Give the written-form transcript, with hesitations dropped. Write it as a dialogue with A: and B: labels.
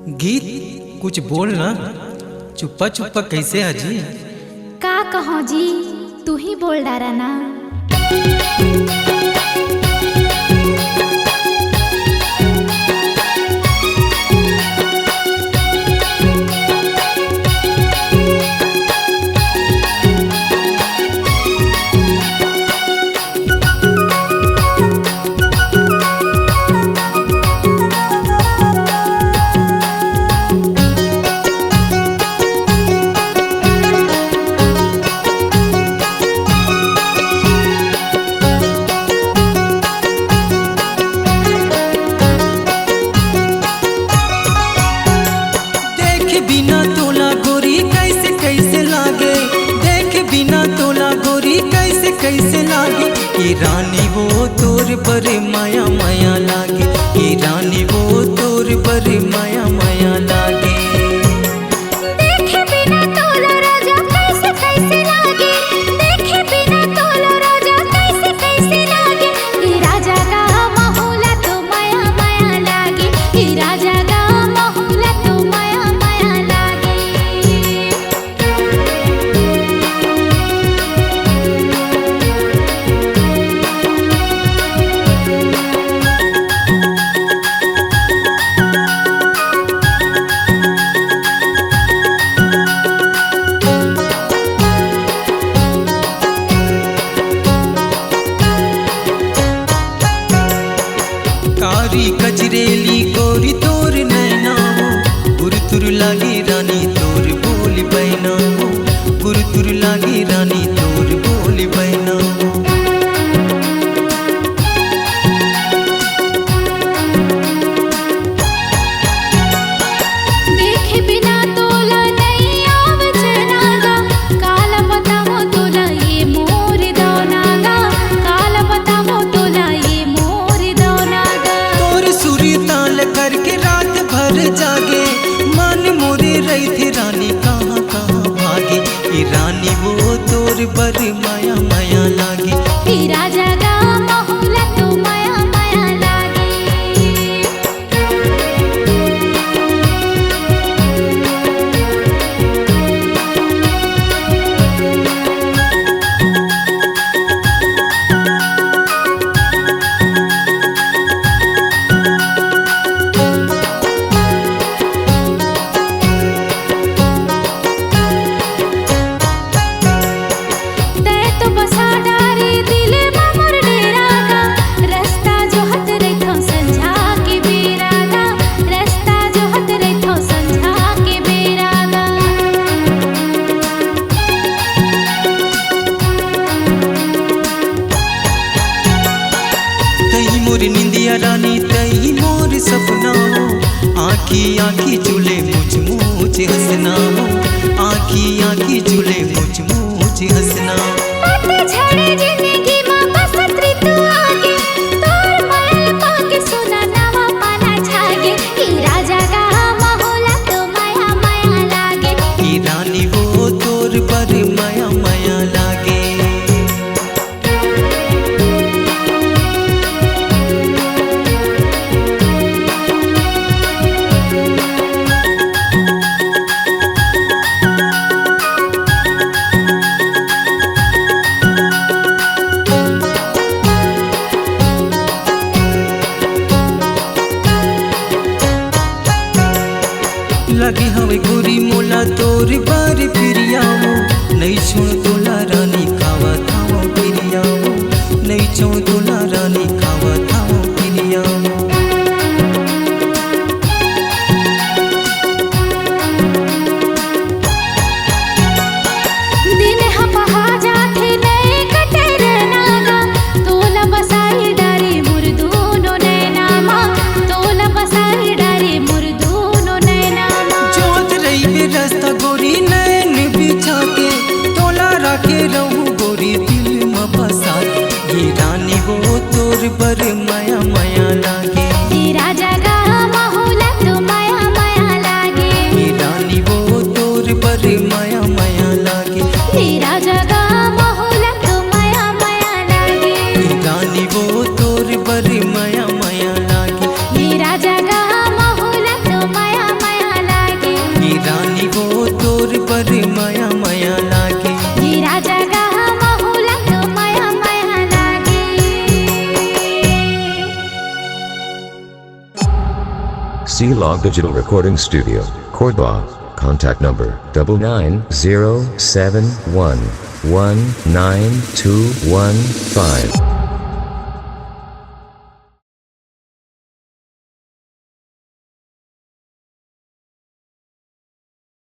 A: गीत कुछ बोल ना, चुप्पा चुप्पा कैसे अजी?
B: का कहो जी, तू ही बोल डारा ना।
A: बिना तोला गोरी कैसे कैसे लागे, देख बिना तोला गोरी कैसे कैसे लागे। ये रानी वो तोर पर माया माया लागे, ये रानी वो तोर पर माया माया लागे।
B: देख बिना तोला राजा कैसे कैसे लागे, देख बिना तोला राजा कैसे कैसे लागे। ये राजा का माहौला तो माया माया लागे, ये राजा का माहौला तो माया माया लागे।
A: कारी कजरेली गोरी तोर नैना हो, गुरुतुर लागी रानी तोर बोल बैना हो, गुरुतुर लागी रानी तोर बोल बैना हो।
B: देख बिना तोला नहीं आवत नागा, काला बतावो तोला ये मोर दोनागा, काला बतावो तोला ये मोर दोनागा।
A: तोर सुरी ताल करके रात भर जागे, मन मोरे रही थी रानी कहाँ कहाँ भागे। ये रानी वो तोर पर माया माया लागे,
B: ये राजा का माहौला तो माया माया लागे। तै तो बसा डारे दिल में मोर डेरागा, रास्ता जो हत रहिथो संझा के बेरागा, रास्ता जो हत रहिथो संझा के बेरागा।
A: तही मोर निंदिया रानी तही मोर सपना हो, आँखी आँखी झूले मुझ मुझ हंसना हो, आँखी आँखी झूले मुझ मुझ हंसना।
B: बात झड़े जिंदगी में बसंत ऋतु आगे, तोर महल पाके सोना नवा पाना छागे। ई राजा का माहौला तो माया माया लागे,
A: ये रानी वो तोर पर माया माया लागे। लगे हवे गोरी मोला तोर बार फिरिया हो, नहीं छोड़ तोला रानी खावा थावा फिरिया हो, नहीं छोड़ तोला रानी खावा थावा फिरिया हो।
B: दिन हपहा जाथे नए कटर नागा, तोला बसाई डारे मुर्दूनो नैनामा, तोला बसाई डारे मुर्दूनो नैनामा।
A: जोत रही बे रास्ता गोरी नैन बिछा के, तोला राखे रहूं गोरी दिल में बसा के। ये रानी वो
C: C-Log Digital Recording Studio, Cordoba. Contact number 99071192115.